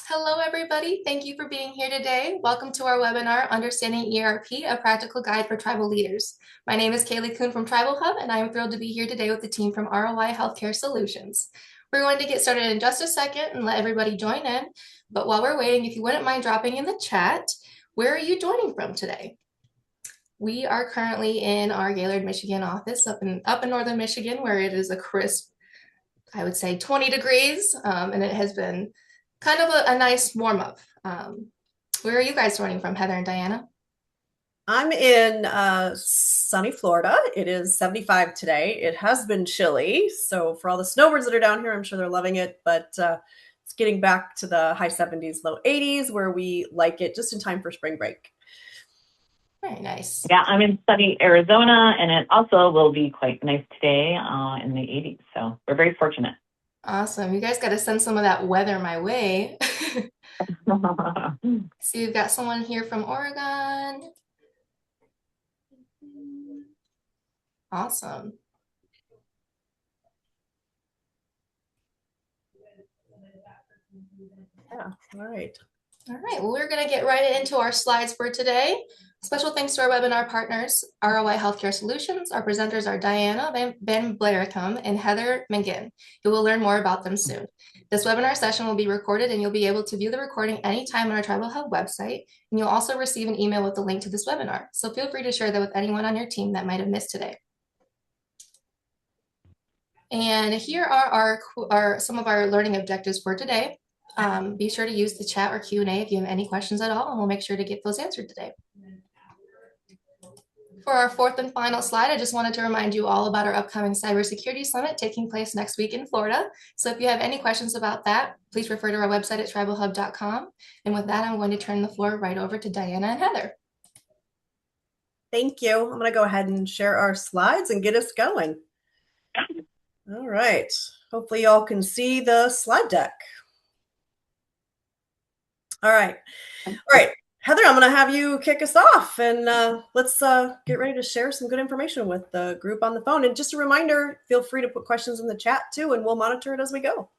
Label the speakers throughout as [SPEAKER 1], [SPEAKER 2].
[SPEAKER 1] Hello, everybody. Thank you for being here today. Welcome to our webinar, Understanding ERP, a practical guide for tribal leaders. My name is Kaylee Kuhn from TribalHub, and I am thrilled to be here today with the team from ROI Healthcare Solutions. We're going to get started in just a second and let everybody join in. But while we're waiting, if you wouldn't mind dropping in the chat, where are you joining from today? We are currently in our Gaylord, Michigan office up in northern Michigan, where it is a crisp, I would say 20 degrees, and it has been kind of a nice warm up. Where are you guys joining from, Heather and Diana?
[SPEAKER 2] I'm in sunny Florida. It is 75 today. It has been chilly. So for all the snowbirds that are down here, I'm sure they're loving it. But it's getting back to the high 70s, low 80s, where we like it just in time for spring break.
[SPEAKER 1] Very nice.
[SPEAKER 3] Yeah, I'm in sunny Arizona, and it also will be quite nice today in the 80s. So we're very fortunate.
[SPEAKER 1] Awesome. You guys got to send some of that weather my way. So you've got someone here from Oregon. Awesome.
[SPEAKER 2] Yeah, all right.
[SPEAKER 1] All right, well, we're going to get right into our slides for today. Special thanks to our webinar partners, ROI Healthcare Solutions. Our presenters are Diana Van Blaricum and Heather McGinn. You will learn more about them soon. This webinar session will be recorded, and you'll be able to view the recording anytime on our TribalHub website, and you'll also receive an email with the link to this webinar. So feel free to share that with anyone on your team that might have missed today. And here are some of our learning objectives for today. Be sure to use the chat or Q&A if you have any questions at all, and we'll make sure to get those answered today. For our fourth and final slide, I just wanted to remind you all about our upcoming Cybersecurity Summit taking place next week in Florida. So if you have any questions about that, please refer to our website at tribalhub.com. And with that, I'm going to turn the floor right over to Diana and Heather.
[SPEAKER 2] Thank you. I'm going to go ahead and share our slides and get us going. All right. Hopefully y'all can see the slide deck. All right. Heather, I'm going to have you kick us off, and let's get ready to share some good information with the group on the phone. And just a reminder, feel free to put questions in the chat too, and we'll monitor it as we go.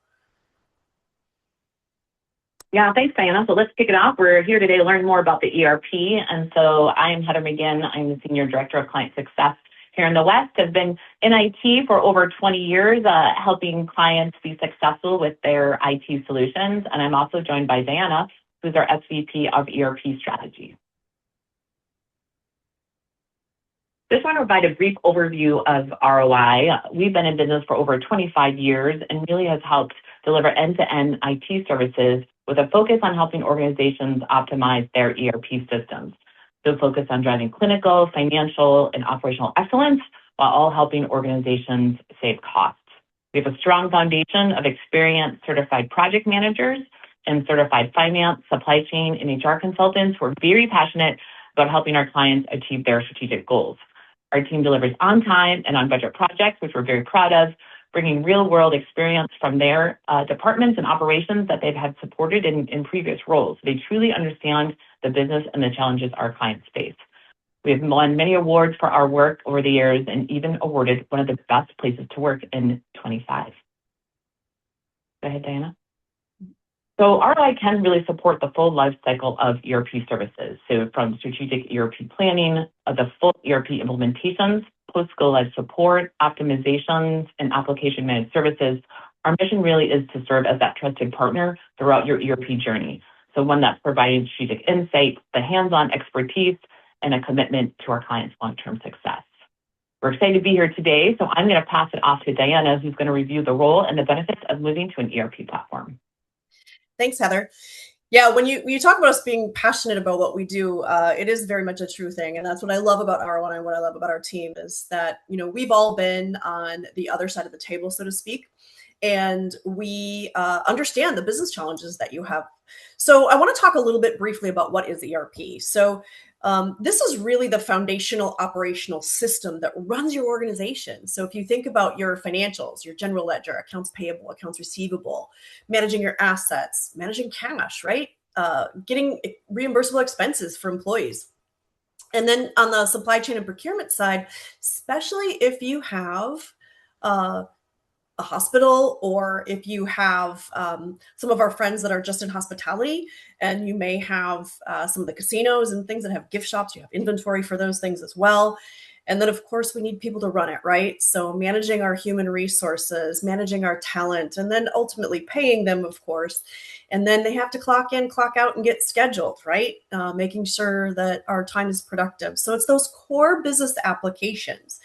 [SPEAKER 3] Yeah, thanks, Diana. So let's kick it off. We're here today to learn more about the ERP. And so I am Heather McGinn. I'm the Senior Director of Client Success here in the West. I've been in IT for over 20 years, helping clients be successful with their IT solutions. And I'm also joined by Diana, who's our SVP of ERP Strategy. Just want to provide a brief overview of ROI. We've been in business for over 25 years and really has helped deliver end-to-end IT services with a focus on helping organizations optimize their ERP systems. So focus on driving clinical, financial, and operational excellence while all helping organizations save costs. We have a strong foundation of experienced certified project managers and certified finance, supply chain, and HR consultants who are very passionate about helping our clients achieve their strategic goals. Our team delivers on time and on budget projects, which we're very proud of, bringing real-world experience from their departments and operations that they've had supported in previous roles. They truly understand the business and the challenges our clients face. We have won many awards for our work over the years and even awarded one of the best places to work in 25. Go ahead, Diana. So ROI can really support the full life cycle of ERP services. So from strategic ERP planning, the full ERP implementations, post-go-live support, optimizations, and application managed services, our mission really is to serve as that trusted partner throughout your ERP journey. So one that's providing strategic insight, the hands-on expertise, and a commitment to our clients' long-term success. We're excited to be here today, so I'm going to pass it off to Diana, who's going to review the role and the benefits of moving to an ERP platform.
[SPEAKER 2] Thanks, Heather. Yeah, when you talk about us being passionate about what we do, it is very much a true thing. And that's what I love about ROI and what I love about our team is that, we've all been on the other side of the table, so to speak, and we understand the business challenges that you have. So I want to talk a little bit briefly about what is ERP. So this is really the foundational operational system that runs your organization. So if you think about your financials, your general ledger, accounts payable, accounts receivable, managing your assets, managing cash, right? Getting reimbursable expenses for employees. And then on the supply chain and procurement side, especially if you have a hospital, or if you have some of our friends that are just in hospitality, and you may have some of the casinos and things that have gift shops, you have inventory for those things as well. And then, of course, we need people to run it, right? So managing our human resources, managing our talent, and then ultimately paying them, of course. And then they have to clock in, clock out, and get scheduled, right? Making sure that our time is productive. So it's those core business applications.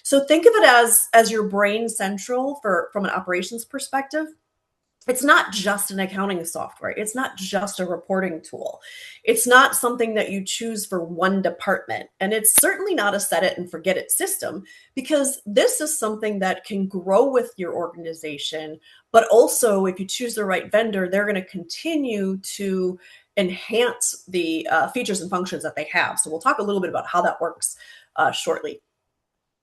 [SPEAKER 2] So think of it as your brain central from an operations perspective. It's not just an accounting software. It's not just a reporting tool. It's not something that you choose for one department. And it's certainly not a set it and forget it system, because this is something that can grow with your organization. But also, if you choose the right vendor, they're going to continue to enhance the features and functions that they have. So we'll talk a little bit about how that works shortly.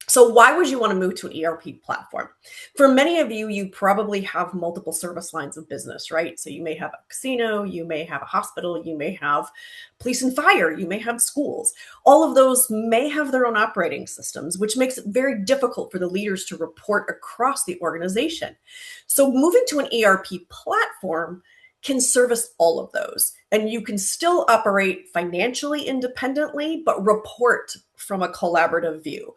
[SPEAKER 2] So why would you want to move to an ERP platform? For many of you, you probably have multiple service lines of business, right? So you may have a casino, you may have a hospital, you may have police and fire, you may have schools. All of those may have their own operating systems, which makes it very difficult for the leaders to report across the organization. So moving to an ERP platform can service all of those. And you can still operate financially independently, but report from a collaborative view.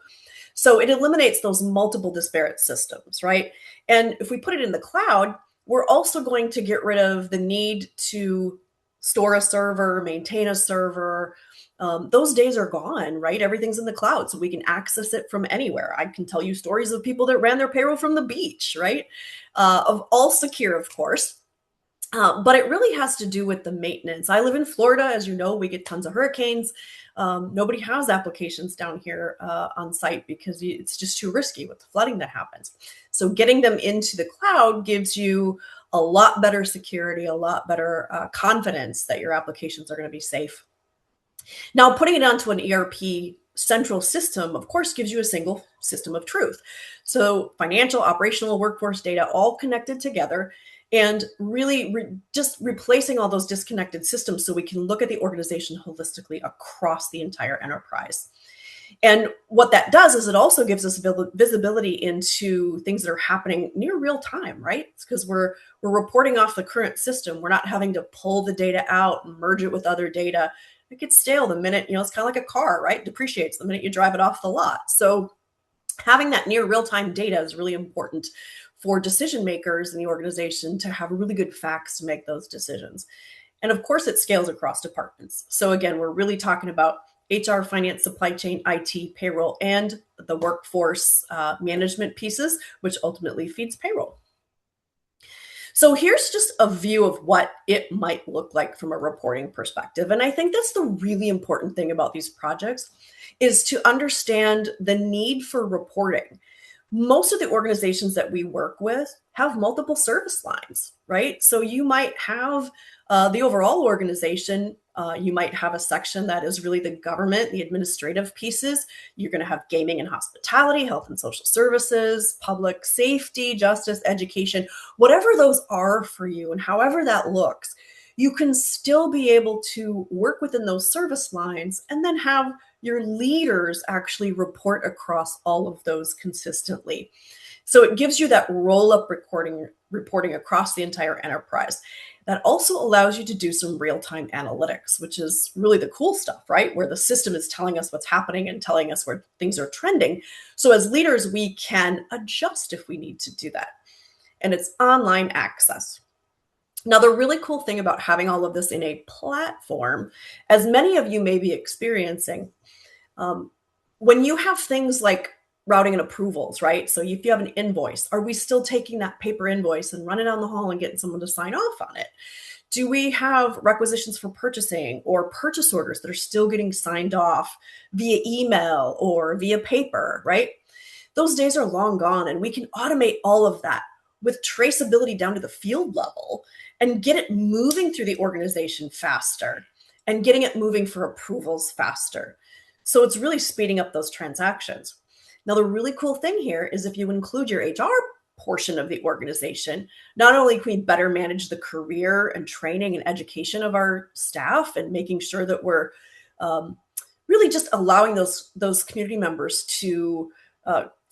[SPEAKER 2] So it eliminates those multiple disparate systems, right? And if we put it in the cloud, we're also going to get rid of the need to store a server, maintain a server. Those days are gone, right? Everything's in the cloud, so we can access it from anywhere. I can tell you stories of people that ran their payroll from the beach, right? Of all secure, of course. But it really has to do with the maintenance. I live in Florida. As you know, we get tons of hurricanes. Nobody has applications down here on site because it's just too risky with the flooding that happens. So getting them into the cloud gives you a lot better security, a lot better confidence that your applications are going to be safe. Now, putting it onto an ERP central system, of course, gives you a single system of truth. So financial, operational, workforce data all connected together, and really just replacing all those disconnected systems so we can look at the organization holistically across the entire enterprise. And what that does is it also gives us visibility into things that are happening near real time, right? It's because we're reporting off the current system. We're not having to pull the data out and merge it with other data. It gets stale the minute, it's kind of like a car, right? It depreciates the minute you drive it off the lot. So having that near real-time data is really important for decision makers in the organization to have really good facts to make those decisions. And of course, it scales across departments. So again, we're really talking about HR, finance, supply chain, IT, payroll, and the workforce management pieces, which ultimately feeds payroll. So here's just a view of what it might look like from a reporting perspective. And I think that's the really important thing about these projects, is to understand the need for reporting. Most of the organizations that we work with have multiple service lines, right? So you might have the overall organization. You might have a section that is really the government, the administrative pieces. You're going to have gaming and hospitality, health and social services, public safety, justice, education, whatever those are for you, and however that looks, you can still be able to work within those service lines and then have your leaders actually report across all of those consistently. So it gives you that roll-up reporting across the entire enterprise. That also allows you to do some real-time analytics, which is really the cool stuff, right? Where the system is telling us what's happening and telling us where things are trending. So as leaders, we can adjust if we need to do that. And it's online access. Now, the really cool thing about having all of this in a platform, as many of you may be experiencing, when you have things like routing and approvals, right? So if you have an invoice, are we still taking that paper invoice and running down the hall and getting someone to sign off on it? Do we have requisitions for purchasing or purchase orders that are still getting signed off via email or via paper, right? Those days are long gone, and we can automate all of that with traceability down to the field level and get it moving through the organization faster and getting it moving for approvals faster. So it's really speeding up those transactions. Now, the really cool thing here is if you include your HR portion of the organization, not only can we better manage the career and training and education of our staff and making sure that we're really just allowing those community members to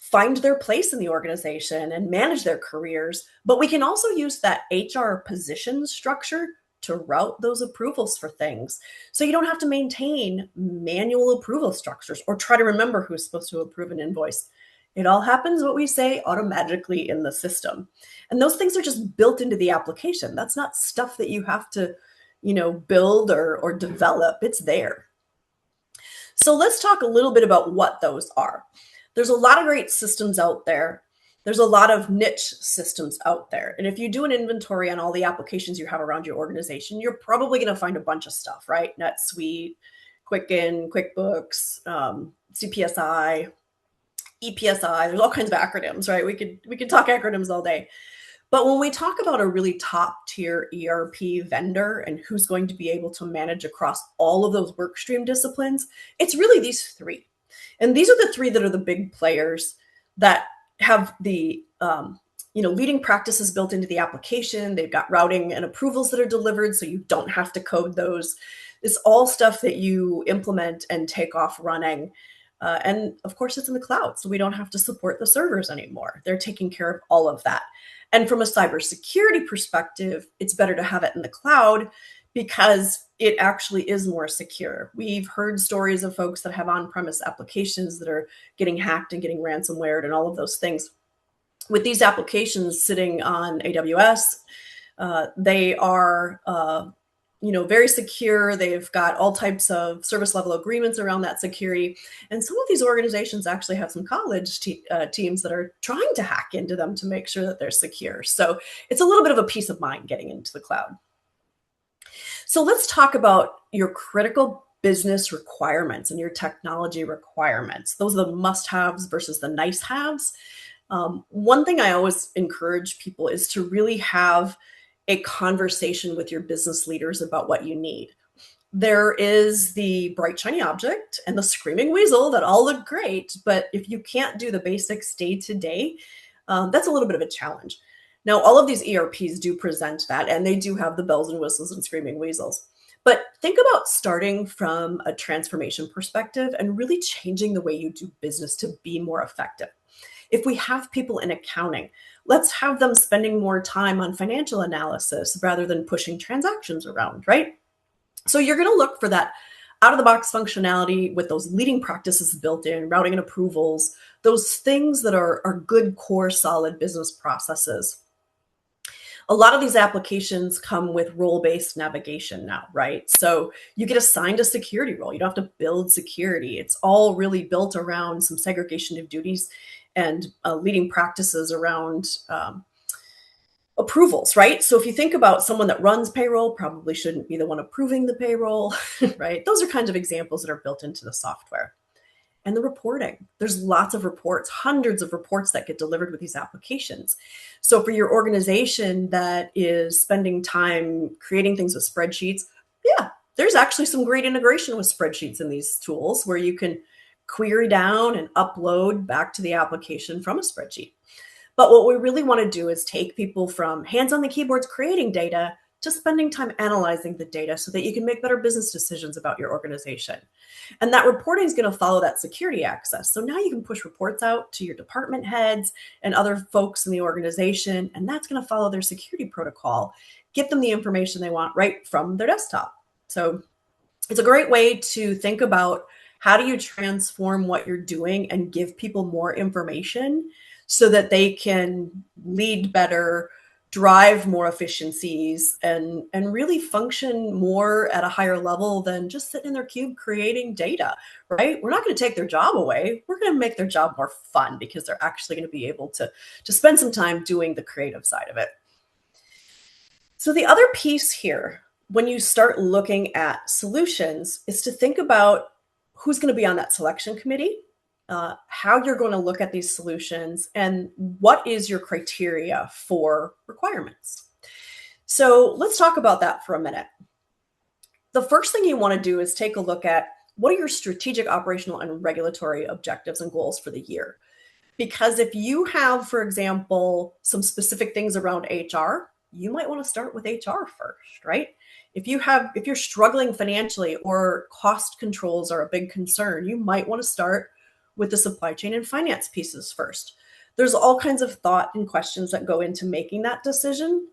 [SPEAKER 2] find their place in the organization and manage their careers. But we can also use that HR position structure to route those approvals for things. So you don't have to maintain manual approval structures or try to remember who's supposed to approve an invoice. It all happens, what we say, automatically in the system. And those things are just built into the application. That's not stuff that you have to, build or develop. It's there. So let's talk a little bit about what those are. There's a lot of great systems out there. There's a lot of niche systems out there. And if you do an inventory on all the applications you have around your organization, you're probably going to find a bunch of stuff, right? NetSuite, Quicken, QuickBooks, CPSI, EPSI. There's all kinds of acronyms, right? We could talk acronyms all day. But when we talk about a really top tier ERP vendor and who's going to be able to manage across all of those workstream disciplines, it's really these three. And these are the three that are the big players that have the leading practices built into the application. They've got routing and approvals that are delivered, so you don't have to code those. It's all stuff that you implement and take off running. And of course, it's in the cloud, so we don't have to support the servers anymore. They're taking care of all of that. And from a cybersecurity perspective, it's better to have it in the cloud because it actually is more secure. We've heard stories of folks that have on-premise applications that are getting hacked and getting ransomware and all of those things. With these applications sitting on AWS, they are very secure. They've got all types of service level agreements around that security. And some of these organizations actually have some college teams that are trying to hack into them to make sure that they're secure. So it's a little bit of a peace of mind getting into the cloud. So let's talk about your critical business requirements and your technology requirements. Those are the must-haves versus the nice-haves. One thing I always encourage people is to really have a conversation with your business leaders about what you need. There is the bright, shiny object and the screaming weasel that all look great, but if you can't do the basics day to day, that's a little bit of a challenge. Now, all of these ERPs do present that, and they do have the bells and whistles and screaming weasels. But think about starting from a transformation perspective and really changing the way you do business to be more effective. If we have people in accounting, let's have them spending more time on financial analysis rather than pushing transactions around, right? So you're going to look for that out-of-the-box functionality with those leading practices built in, routing and approvals, those things that are good, core, solid business processes. A lot of these applications come with role-based navigation now, right? So you get assigned a security role. You don't have to build security. It's all really built around some segregation of duties and leading practices around approvals, right? So if you think about someone that runs payroll, probably shouldn't be the one approving the payroll, right? Those are kinds of examples that are built into the software. And the reporting, there's lots of reports, hundreds of reports that get delivered with these applications. So for your organization that is spending time creating things with spreadsheets, yeah, there's actually some great integration with spreadsheets in these tools where you can query down and upload back to the application from a spreadsheet. But what we really want to do is take people from hands on the keyboards creating data to spending time analyzing the data so that you can make better business decisions about your organization. And that reporting is going to follow that security access. So now you can push reports out to your department heads and other folks in the organization, and that's going to follow their security protocol, get them the information they want right from their desktop. So it's a great way to think about how do you transform what you're doing and give people more information so that they can lead better, drive more efficiencies, and really function more at a higher level than just sitting in their cube creating data, right? We're not going to take their job away. We're going to make their job more fun because they're actually going to be able to spend some time doing the creative side of it. So the other piece here, when you start looking at solutions, is to think about who's going to be on that selection committee, how you're going to look at these solutions, and what is your criteria for requirements. So let's talk about that for a minute. The first thing you want to do is take a look at what are your strategic, operational, and regulatory objectives and goals for the year. Because if you have, for example, some specific things around HR, you might want to start with HR first, right? If you're struggling financially or cost controls are a big concern, you might want to start with the supply chain and finance pieces first. There's all kinds of thought and questions that go into making that decision,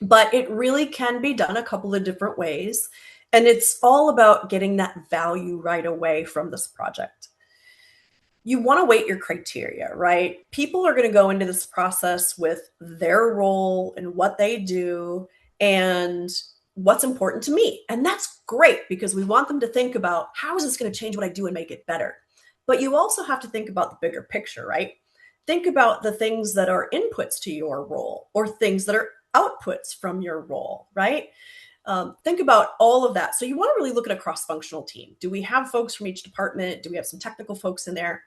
[SPEAKER 2] but it really can be done a couple of different ways. And it's all about getting that value right away from this project. You want to weight your criteria, right? People are going to go into this process with their role and what they do and what's important to me. And that's great because we want them to think about how is this going to change what I do and make it better. But you also have to think about the bigger picture, right? Think about the things that are inputs to your role or things that are outputs from your role, right? Think about all of that. So you want to really look at a cross-functional team. Do we have folks from each department? Do we have some technical folks in there?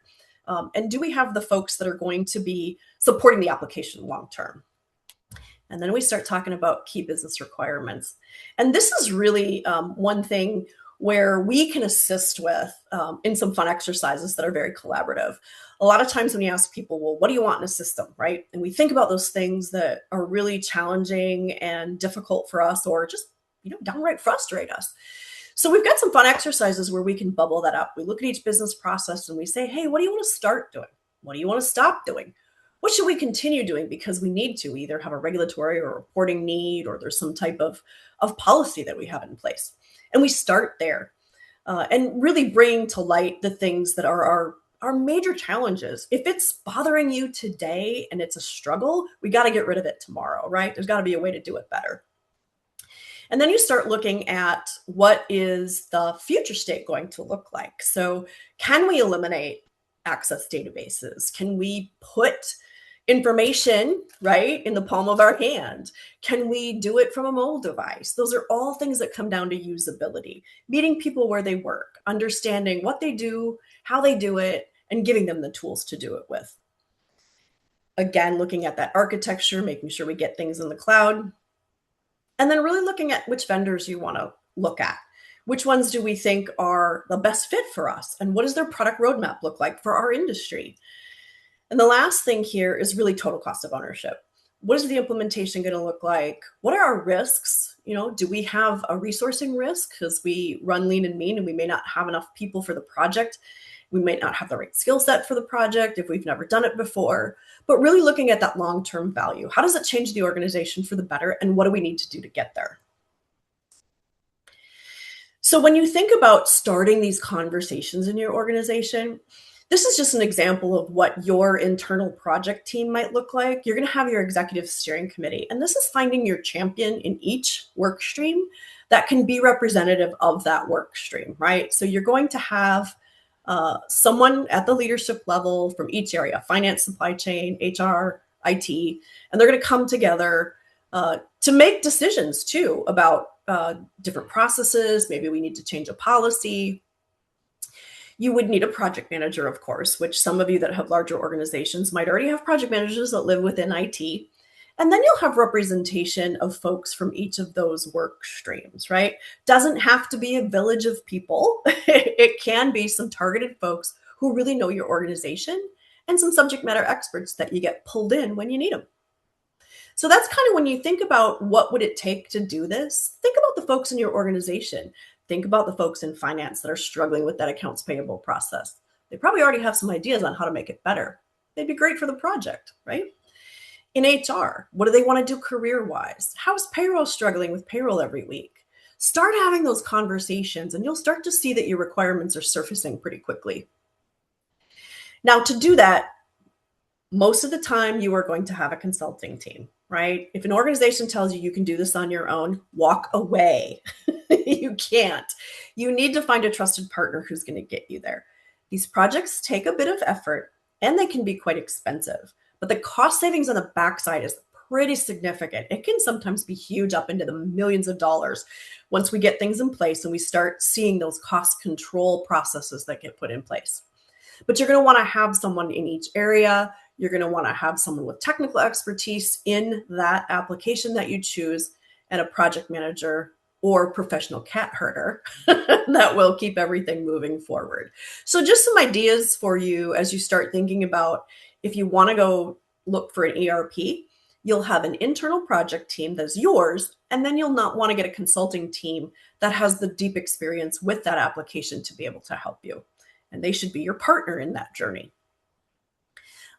[SPEAKER 2] And do we have the folks that are going to be supporting the application long-term? And then we start talking about key business requirements. And this is really one thing where we can assist with in some fun exercises that are very collaborative. A lot of times when you ask people, well, what do you want in a system, right? And we think about those things that are really challenging and difficult for us or just, downright frustrate us. So we've got some fun exercises where we can bubble that up. We look at each business process and we say, hey, what do you want to start doing? What do you want to stop doing? What should we continue doing because we need to either have a regulatory or reporting need or there's some type of policy that we have in place. And we start there and really bring to light the things that are our major challenges. If it's bothering you today and it's a struggle, we got to get rid of it tomorrow, right? There's got to be a way to do it better. And then you start looking at what is the future state going to look like. So can we eliminate access databases? Can we put information, right, in the palm of our hand? Can we do it from a mobile device? Those are all things that come down to usability, meeting people where they work, understanding what they do, how they do it, and giving them the tools to do it with. Again, looking at that architecture, making sure we get things in the cloud, and then really looking at which vendors you want to look at. Which ones do we think are the best fit for us? And what does their product roadmap look like for our industry? And the last thing here is really total cost of ownership. What is the implementation going to look like? What are our risks? Do we have a resourcing risk because we run lean and mean and we may not have enough people for the project? We might not have the right skill set for the project if we've never done it before, but really looking at that long-term value. How does it change the organization for the better? And what do we need to do to get there? So when you think about starting these conversations in your organization, this is just an example of what your internal project team might look like. You're going to have your executive steering committee, and this is finding your champion in each work stream that can be representative of that work stream, right? So you're going to have someone at the leadership level from each area, finance, supply chain, HR, IT, and they're going to come together to make decisions too about different processes. Maybe we need to change a policy. You would need a project manager, of course, which some of you that have larger organizations might already have project managers that live within IT. And then you'll have representation of folks from each of those work streams, right? Doesn't have to be a village of people. It can be some targeted folks who really know your organization and some subject matter experts that you get pulled in when you need them. So that's kind of when you think about what would it take to do this, think about the folks in your organization. Think about the folks in finance that are struggling with that accounts payable process. They probably already have some ideas on how to make it better. They'd be great for the project, right? In HR, what do they want to do career-wise? How's payroll struggling with payroll every week? Start having those conversations and you'll start to see that your requirements are surfacing pretty quickly. Now, to do that, most of the time you are going to have a consulting team, right? If an organization tells you you can do this on your own, walk away. You can't. You need to find a trusted partner who's going to get you there. These projects take a bit of effort and they can be quite expensive, but the cost savings on the backside is pretty significant. It can sometimes be huge, up into the millions of dollars once we get things in place and we start seeing those cost control processes that get put in place. But you're going to want to have someone in each area. You're going to want to have someone with technical expertise in that application that you choose and a project manager or professional cat herder that will keep everything moving forward. So just some ideas for you as you start thinking about if you want to go look for an ERP, you'll have an internal project team that's yours, and then you'll not want to get a consulting team that has the deep experience with that application to be able to help you. and they should be your partner in that journey.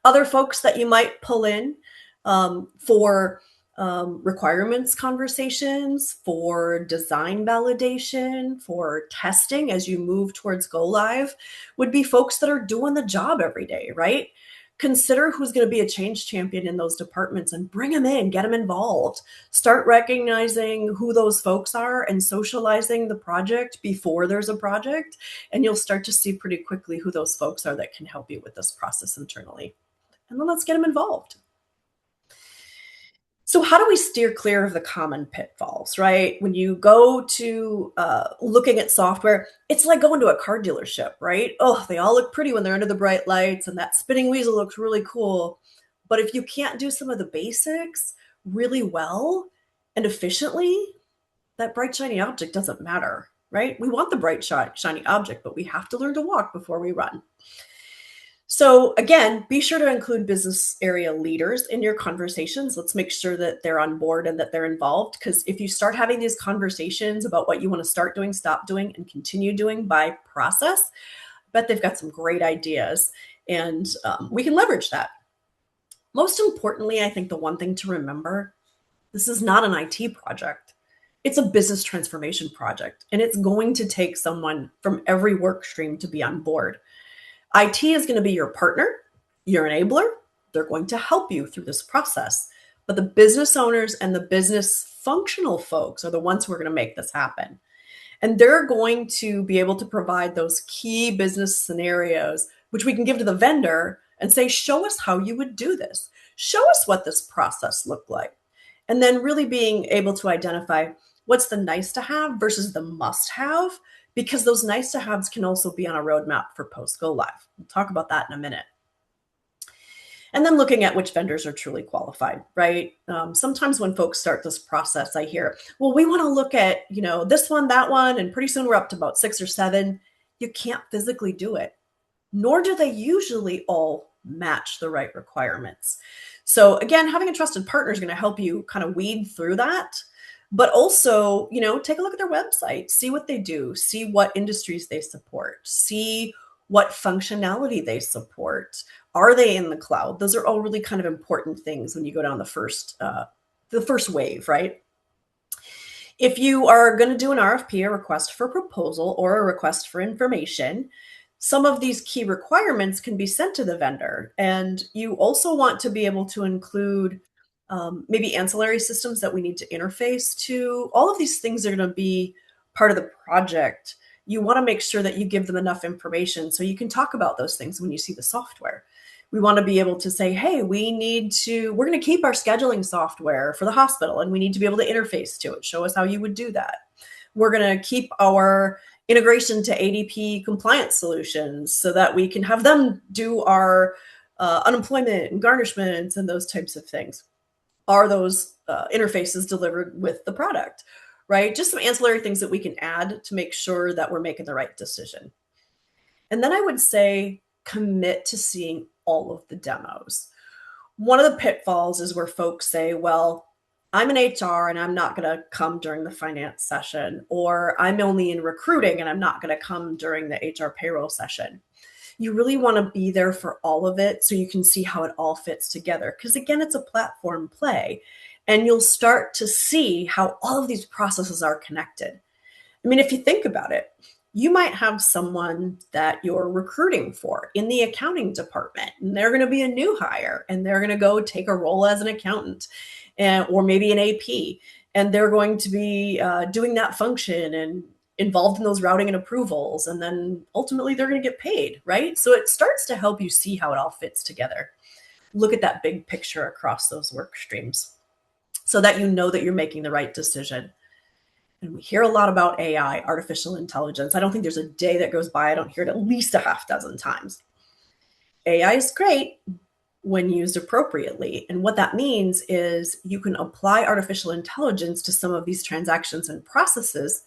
[SPEAKER 2] Other folks that you might pull in for requirements conversations, for design validation, for testing as you move towards go live would be folks that are doing the job every day, right? Consider who's going to be a change champion in those departments and bring them in, get them involved. Start recognizing who those folks are and socializing the project before there's a project. And you'll start to see pretty quickly who those folks are that can help you with this process internally. And then let's get them involved. So how do we steer clear of the common pitfalls, right? When you go to looking at software, it's like going to a car dealership, right? Oh, they all look pretty when they're under the bright lights and that spinning wheel looks really cool. But if you can't do some of the basics really well and efficiently, that bright, shiny object doesn't matter, right? We want the bright, shiny object, but we have to learn to walk before we run. So again, be sure to include business area leaders in your conversations. Let's make sure that they're on board and that they're involved. Because if you start having these conversations about what you want to start doing, stop doing, and continue doing by process, I bet they've got some great ideas, and we can leverage that. Most importantly, I think the one thing to remember, this is not an IT project. It's a business transformation project, and it's going to take someone from every work stream to be on board. IT is going to be your partner, your enabler. They're going to help you through this process. But the business owners and the business functional folks are the ones who are going to make this happen. And they're going to be able to provide those key business scenarios, which we can give to the vendor and say, show us how you would do this. Show us what this process looked like. And then really being able to identify what's the nice to have versus the must have, because those nice to haves can also be on a roadmap for post go live. We'll talk about that in a minute. And then looking at which vendors are truly qualified, right? Sometimes when folks start this process, I hear, well, we want to look at, this one, that one, and pretty soon we're up to about 6 or 7. You can't physically do it, nor do they usually all match the right requirements. So again, having a trusted partner is going to help you kind of weed through that. But also, take a look at their website, see what they do, see what industries they support, see what functionality they support. Are they in the cloud? Those are all really kind of important things when you go down the first wave, right? If you are going to do an RFP, a request for proposal, or a request for information, some of these key requirements can be sent to the vendor. And you also want to be able to include maybe ancillary systems that we need to interface to. All of these things are going to be part of the project. You want to make sure that you give them enough information so you can talk about those things when you see the software. We want to be able to say, hey, we're going to keep our scheduling software for the hospital, and we need to be able to interface to it. Show us how you would do that. We're going to keep our integration to ADP compliance solutions so that we can have them do our unemployment and garnishments and those types of things. Are those interfaces delivered with the product, right? Just some ancillary things that we can add to make sure that we're making the right decision. And then I would say commit to seeing all of the demos. One of the pitfalls is where folks say, well, I'm in HR and I'm not going to come during the finance session, or I'm only in recruiting and I'm not going to come during the HR payroll session. You really want to be there for all of it so you can see how it all fits together. Because again, it's a platform play, and you'll start to see how all of these processes are connected. I mean, if you think about it, you might have someone that you're recruiting for in the accounting department, and they're going to be a new hire, and they're going to go take a role as an accountant or maybe an AP, and they're going to be doing that function and involved in those routing and approvals, and then ultimately they're going to get paid, right? So it starts to help you see how it all fits together. Look at that big picture across those work streams so that you know that you're making the right decision. And we hear a lot about AI, artificial intelligence. I don't think there's a day that goes by I don't hear it at least a half dozen times. AI is great when used appropriately. And what that means is you can apply artificial intelligence to some of these transactions and processes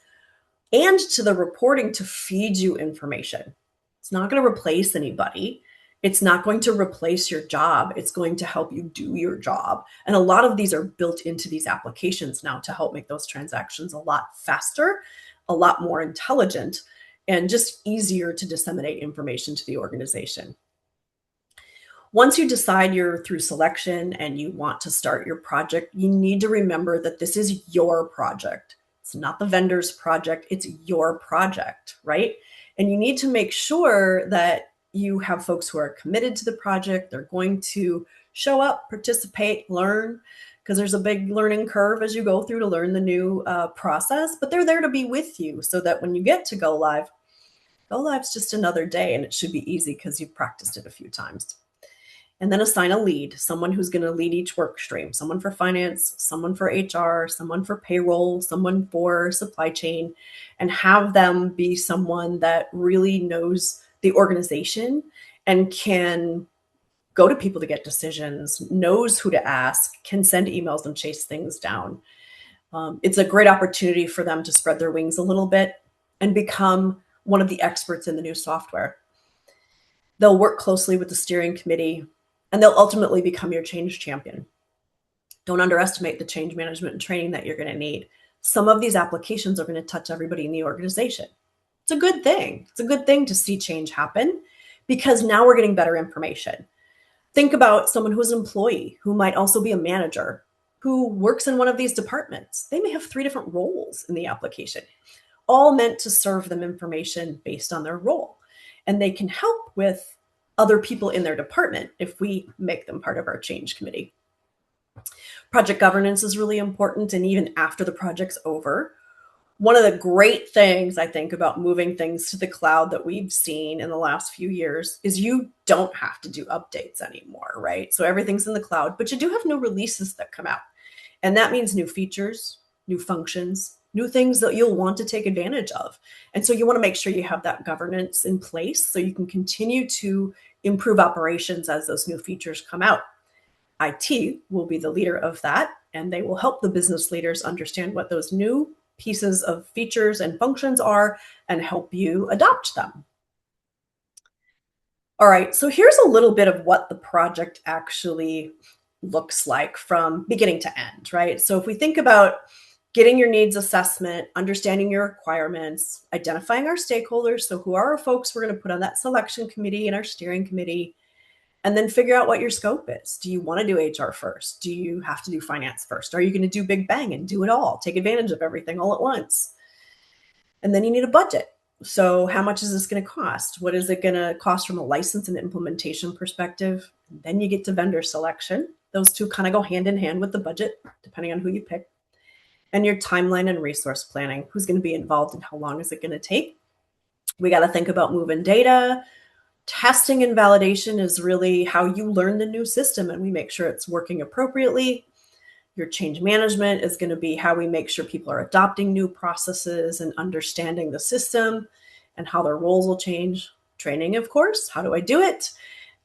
[SPEAKER 2] and to the reporting to feed you information. It's not going to replace anybody. It's not going to replace your job. It's going to help you do your job. And a lot of these are built into these applications now to help make those transactions a lot faster, a lot more intelligent. and just easier to disseminate information to the organization. Once you decide you're through selection and you want to start your project, you need to remember that this is your project. It's not the vendor's project, it's your project, right? And you need to make sure that you have folks who are committed to the project. They're going to show up, participate, learn, because there's a big learning curve as you go through to learn the new process, but they're there to be with you so that when you get to go live's just another day, and it should be easy because you've practiced it a few times. And then assign a lead, someone who's going to lead each work stream, someone for finance, someone for HR, someone for payroll, someone for supply chain, and have them be someone that really knows the organization and can go to people to get decisions, knows who to ask, can send emails and chase things down. It's a great opportunity for them to spread their wings a little bit and become one of the experts in the new software. They'll work closely with the steering committee, and they'll ultimately become your change champion. Don't underestimate the change management and training that you're going to need. Some of these applications are going to touch everybody in the organization. It's a good thing. It's a good thing to see change happen because now we're getting better information. Think about someone who's an employee, who might also be a manager, who works in one of these departments. They may have 3 different roles in the application, all meant to serve them information based on their role. And they can help with other people in their department if we make them part of our change committee. Project governance is really important, and even after the project's over. One of the great things I think about moving things to the cloud that we've seen in the last few years is you don't have to do updates anymore, right? So everything's in the cloud, but you do have new releases that come out. And that means new features, new functions, new things that you'll want to take advantage of. And so you want to make sure you have that governance in place so you can continue to improve operations as those new features come out. IT will be the leader of that, and they will help the business leaders understand what those new pieces of features and functions are and help you adopt them. All right, so here's a little bit of what the project actually looks like from beginning to end, right? So if we think about getting your needs assessment, understanding your requirements, identifying our stakeholders, so who are our folks we're going to put on that selection committee and our steering committee, and then figure out what your scope is. Do you want to do HR first? Do you have to do finance first? Are you going to do big bang and do it all, take advantage of everything all at once? And then you need a budget. So how much is this going to cost? What is it going to cost from a license and implementation perspective? And then you get to vendor selection. Those two kind of go hand in hand with the budget, depending on who you pick. And your timeline and resource planning. Who's going to be involved and how long is it going to take? We got to think about moving data. Testing and validation is really how you learn the new system and we make sure it's working appropriately. Your change management is going to be how we make sure people are adopting new processes and understanding the system and how their roles will change. Training, of course, how do I do it?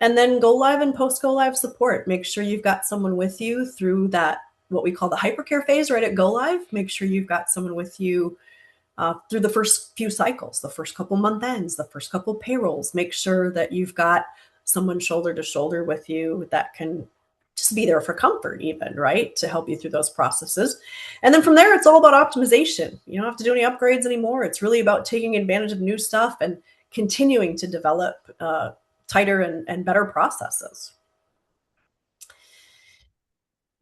[SPEAKER 2] And then go live and post go live support. Make sure you've got someone with you through that, what we call the hypercare phase, right at go live. Make sure you've got someone with you through the first few cycles, the first couple month ends, the first couple payrolls. Make sure that you've got someone shoulder to shoulder with you that can just be there for comfort even, right? To help you through those processes. And then from there, it's all about optimization. You don't have to do any upgrades anymore. It's really about taking advantage of new stuff and continuing to develop tighter and better processes.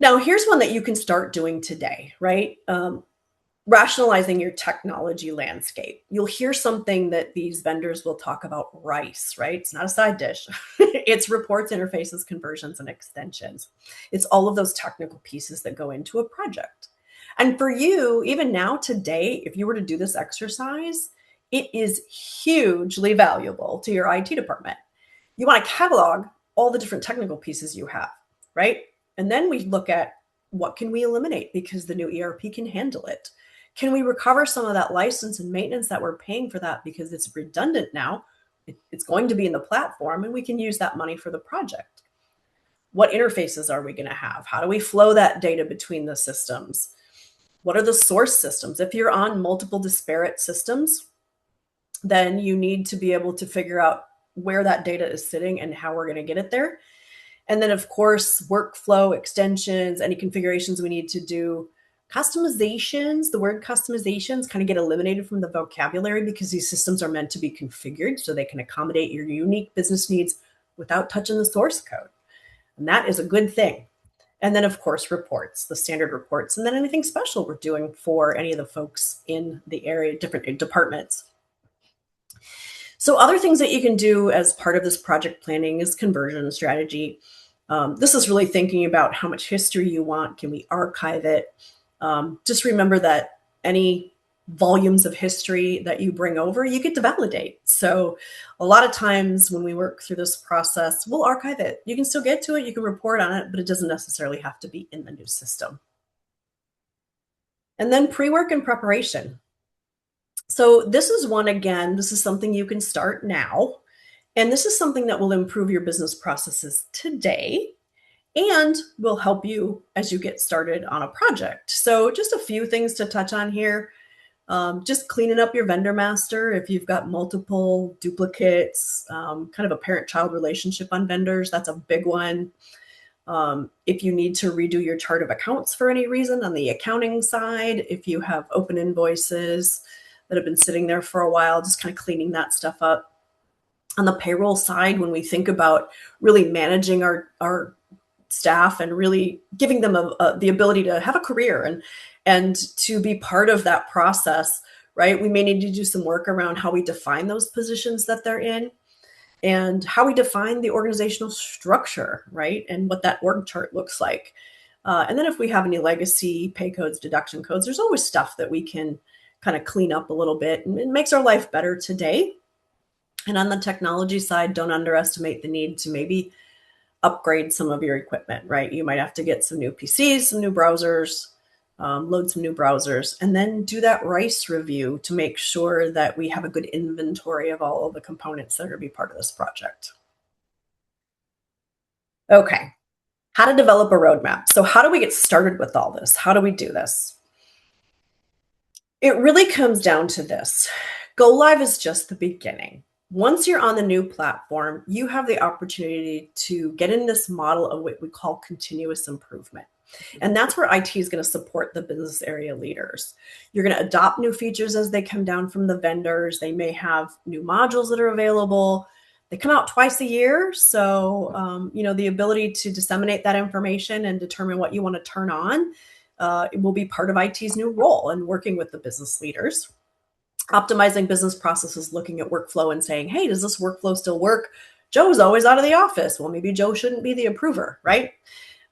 [SPEAKER 2] Now, here's one that you can start doing today, right? Rationalizing your technology landscape. You'll hear something that these vendors will talk about rice, right? It's not a side dish. It's reports, interfaces, conversions, and extensions. It's all of those technical pieces that go into a project. And for you, even now today, if you were to do this exercise, it is hugely valuable to your IT department. You want to catalog all the different technical pieces you have, right? And then we look at what can we eliminate because the new ERP can handle it. Can we recover some of that license and maintenance that we're paying for that because it's redundant now? It's going to be in the platform and we can use that money for the project. What interfaces are we going to have? How do we flow that data between the systems? What are the source systems? If you're on multiple disparate systems, then you need to be able to figure out where that data is sitting and how we're going to get it there. And then, of course, workflow extensions, any configurations we need to do, Customizations, the word customizations kind of get eliminated from the vocabulary because these systems are meant to be configured so they can accommodate your unique business needs without touching the source code. And that is a good thing. And then, of course, reports, the standard reports, and then anything special we're doing for any of the folks in the area, different departments. So other things that you can do as part of this project planning is conversion strategy. This is really thinking about how much history you want. Can we archive it? Just remember that any volumes of history that you bring over, you get to validate. So a lot of times when we work through this process, we'll archive it. You can still get to it, you can report on it, but it doesn't necessarily have to be in the new system. And then pre-work and preparation. So this is one, again, this is something you can start now. And this is something that will improve your business processes today and will help you as you get started on a project. So just a few things to touch on here. Just cleaning up your vendor master if you've got multiple duplicates, kind of a parent-child relationship on vendors, that's a big one. If you need to redo your chart of accounts for any reason on the accounting side, if you have open invoices that have been sitting there for a while, just kind of cleaning that stuff up. On the payroll side, when we think about really managing our staff and really giving them the ability to have a career and to be part of that process, right? We may need to do some work around how we define those positions that they're in and how we define the organizational structure, right? And what that org chart looks like. And then if we have any legacy pay codes, deduction codes, there's always stuff that we can kind of clean up a little bit, and it makes our life better today. And on the technology side, don't underestimate the need to maybe upgrade some of your equipment, right? You might have to get some new PCs, some new browsers, load some new browsers, and then do that RICE review to make sure that we have a good inventory of all of the components that are going to be part of this project. Okay, how to develop a roadmap. So how do we get started with all this? How do we do this? It really comes down to this. Go live is just the beginning. Once you're on the new platform, you have the opportunity to get in this model of what we call continuous improvement. And that's where IT is going to support the business area leaders. You're going to adopt new features as they come down from the vendors. They may have new modules that are available. They come out twice a year. So, the ability to disseminate that information and determine what you want to turn on, it will be part of IT's new role in working with the business leaders. Optimizing business processes, looking at workflow and saying, hey, does this workflow still work? Joe's always out of the office. Well, maybe Joe shouldn't be the approver, right?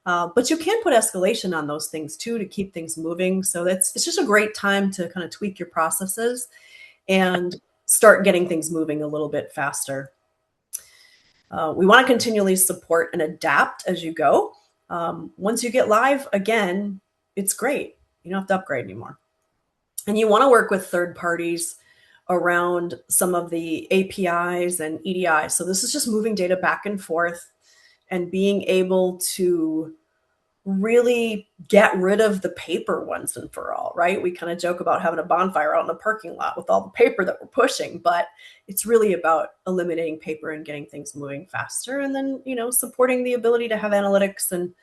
[SPEAKER 2] But you can put escalation on those things too to keep things moving. So it's just a great time to kind of tweak your processes and start getting things moving a little bit faster. We want to continually support and adapt as you go. Once you get live, again, it's great. You don't have to upgrade anymore. And you want to work with third parties around some of the APIs and EDI. So this is just moving data back and forth and being able to really get rid of the paper once and for all, right? We kind of joke about having a bonfire out in the parking lot with all the paper that we're pushing, but it's really about eliminating paper and getting things moving faster. And then, supporting the ability to have analytics and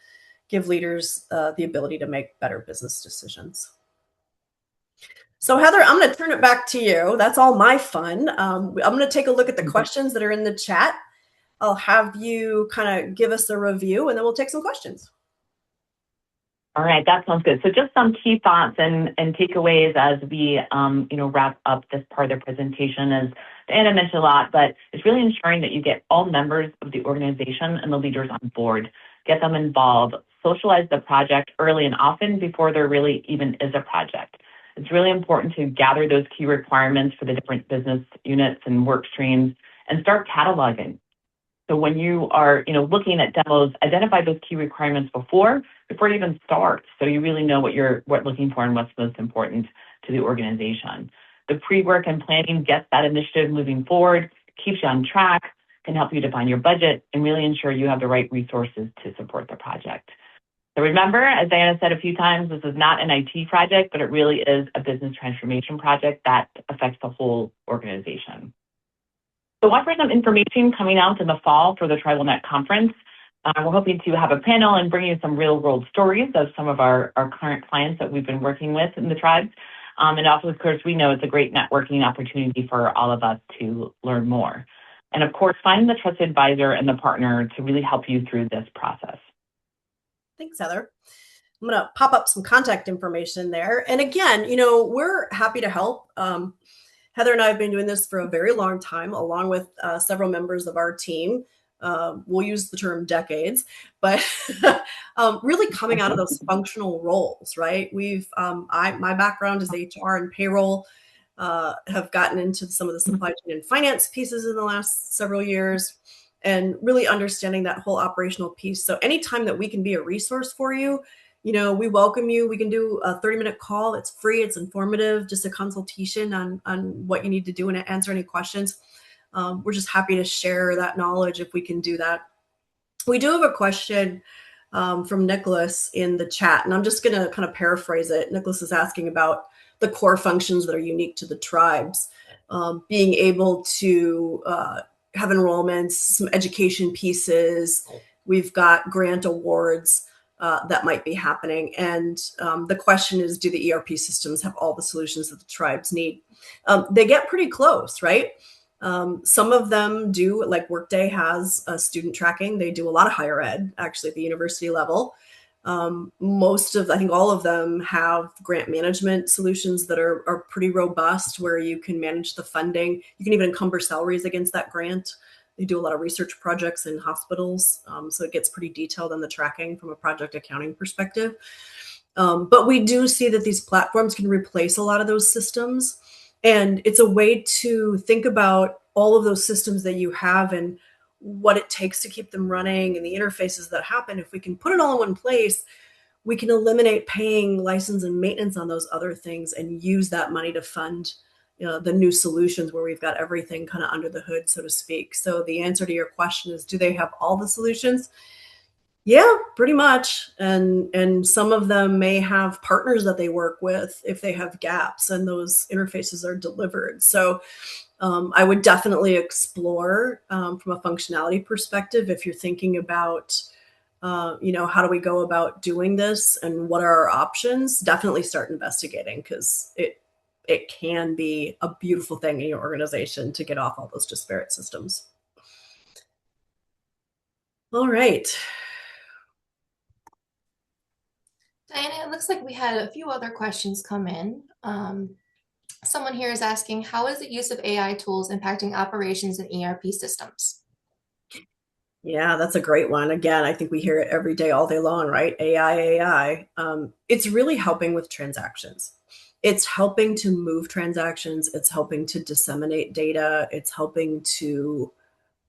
[SPEAKER 2] give leaders the ability to make better business decisions. So Heather, I'm going to turn it back to you. That's all my fun. I'm going to take a look at the questions that are in the chat. I'll have you kind of give us a review and then we'll take some questions.
[SPEAKER 3] All right, that sounds good. So just some key thoughts and takeaways as we wrap up this part of the presentation. As Diana mentioned a lot, but it's really ensuring that you get all members of the organization and the leaders on board, get them involved, socialize the project early and often before there really even is a project. It's really important to gather those key requirements for the different business units and work streams and start cataloging. So when you are, looking at demos, identify those key requirements before it even starts. So you really know what you're looking for and what's most important to the organization. The pre-work and planning gets that initiative moving forward, keeps you on track, can help you define your budget, and really ensure you have the right resources to support the project. So remember, as Diana said a few times, this is not an IT project, but it really is a business transformation project that affects the whole organization. So watch for some information coming out in the fall for the TribalNet conference. We're hoping to have a panel and bring you some real-world stories of some of our current clients that we've been working with in the tribes. And also, of course, we know it's a great networking opportunity for all of us to learn more. And of course, find the trusted advisor and the partner to really help you through this process.
[SPEAKER 2] Thanks, Heather. I'm going to pop up some contact information there. And again, we're happy to help. Heather and I have been doing this for a very long time, along with several members of our team. We'll use the term decades, but really coming out of those functional roles, right? My background is HR and payroll, have gotten into some of the supply chain and finance pieces in the last several years, and really understanding that whole operational piece. So anytime that we can be a resource for you, we welcome you. We can do a 30-minute call. It's free. It's informative, just a consultation on what you need to do and answer any questions. We're just happy to share that knowledge if we can do that. We do have a question from Nicholas in the chat, and I'm just going to kind of paraphrase it. Nicholas is asking about the core functions that are unique to the tribes, being able to have enrollments, some education pieces. We've got grant awards that might be happening. And the question is, do the ERP systems have all the solutions that the tribes need? They get pretty close, right? Some of them do, like Workday has student tracking. They do a lot of higher ed, actually, at the university level. I think all of them have grant management solutions that are pretty robust, where you can manage the funding. You can even encumber salaries against that grant. They do a lot of research projects in hospitals, so it gets pretty detailed on the tracking from a project accounting perspective. But we do see that these platforms can replace a lot of those systems. And it's a way to think about all of those systems that you have and what it takes to keep them running and the interfaces that happen. If we can put it all in one place, we can eliminate paying license and maintenance on those other things and use that money to fund the new solutions where we've got everything kind of under the hood, so to speak. So the answer to your question is, do they have all the solutions? Yeah, pretty much. And some of them may have partners that they work with if they have gaps and those interfaces are delivered. So I would definitely explore from a functionality perspective, if you're thinking about, how do we go about doing this and what are our options? Definitely start investigating, because it can be a beautiful thing in your organization to get off all those disparate systems. All right.
[SPEAKER 1] Diana, it looks like we had a few other questions come in. Someone here is asking, how is the use of AI tools impacting operations and ERP systems?
[SPEAKER 2] Yeah, that's a great one. Again, I think we hear it every day, all day long, right? AI. It's really helping with transactions. It's helping to move transactions. It's helping to disseminate data. It's helping to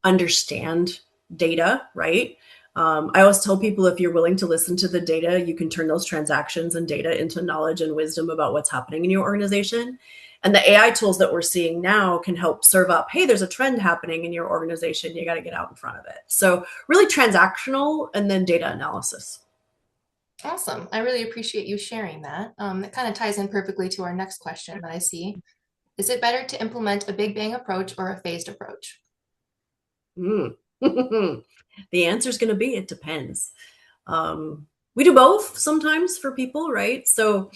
[SPEAKER 2] understand data, right? I always tell people, if you're willing to listen to the data, you can turn those transactions and data into knowledge and wisdom about what's happening in your organization. And the AI tools that we're seeing now can help serve up, hey, there's a trend happening in your organization. You got to get out in front of it. So really transactional, and then data analysis.
[SPEAKER 1] Awesome. I really appreciate you sharing that. It kind of ties in perfectly to our next question that I see. Is it better to implement a big bang approach or a phased approach?
[SPEAKER 2] The answer is going to be, it depends. We do both sometimes for people, right? So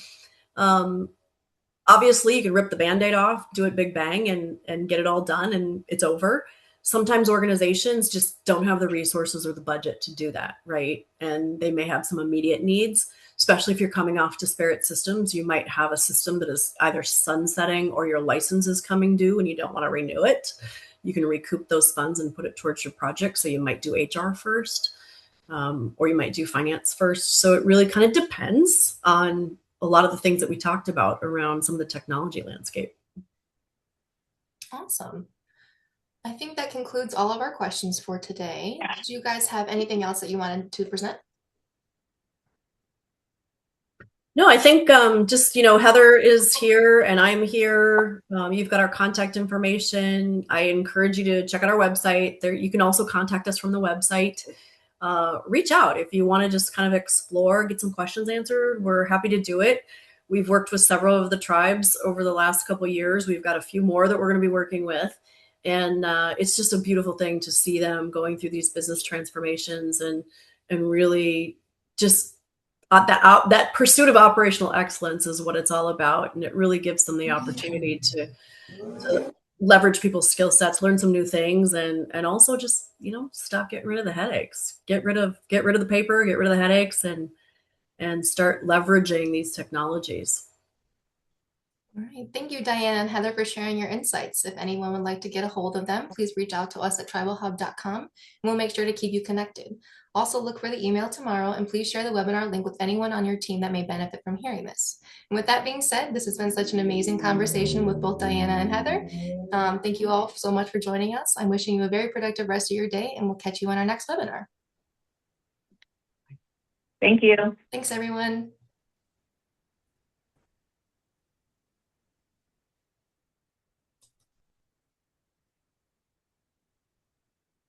[SPEAKER 2] obviously you can rip the Band-Aid off, do it big bang and get it all done and it's over. Sometimes organizations just don't have the resources or the budget to do that, right? And they may have some immediate needs, especially if you're coming off disparate systems. You might have a system that is either sunsetting or your license is coming due and you don't want to renew it. You can recoup those funds and put it towards your project. So you might do HR first, or you might do finance first. So it really kind of depends on a lot of the things that we talked about around some of the technology landscape.
[SPEAKER 1] Awesome. I think that concludes all of our questions for today. Do you guys have anything else that you wanted to present?
[SPEAKER 2] No, I think just, Heather is here and I'm here. You've got our contact information. I encourage you to check out our website. There, you can also contact us from the website. Reach out if you want to just kind of explore, get some questions answered. We're happy to do it. We've worked with several of the tribes over the last couple of years. We've got a few more that we're going to be working with. And it's just a beautiful thing to see them going through these business transformations and really just that pursuit of operational excellence is what it's all about. And it really gives them the opportunity to leverage people's skill sets, learn some new things, and also just, stop getting rid of the headaches, get rid of the paper, get rid of the headaches, and start leveraging these technologies.
[SPEAKER 1] All right. Thank you, Diana and Heather, for sharing your insights. If anyone would like to get a hold of them, please reach out to us at tribalhub.com, and we'll make sure to keep you connected. Also, look for the email tomorrow, and please share the webinar link with anyone on your team that may benefit from hearing this. And with that being said, this has been such an amazing conversation with both Diana and Heather. Thank you all so much for joining us. I'm wishing you a very productive rest of your day, and we'll catch you on our next webinar.
[SPEAKER 3] Thank you.
[SPEAKER 1] Thanks, everyone.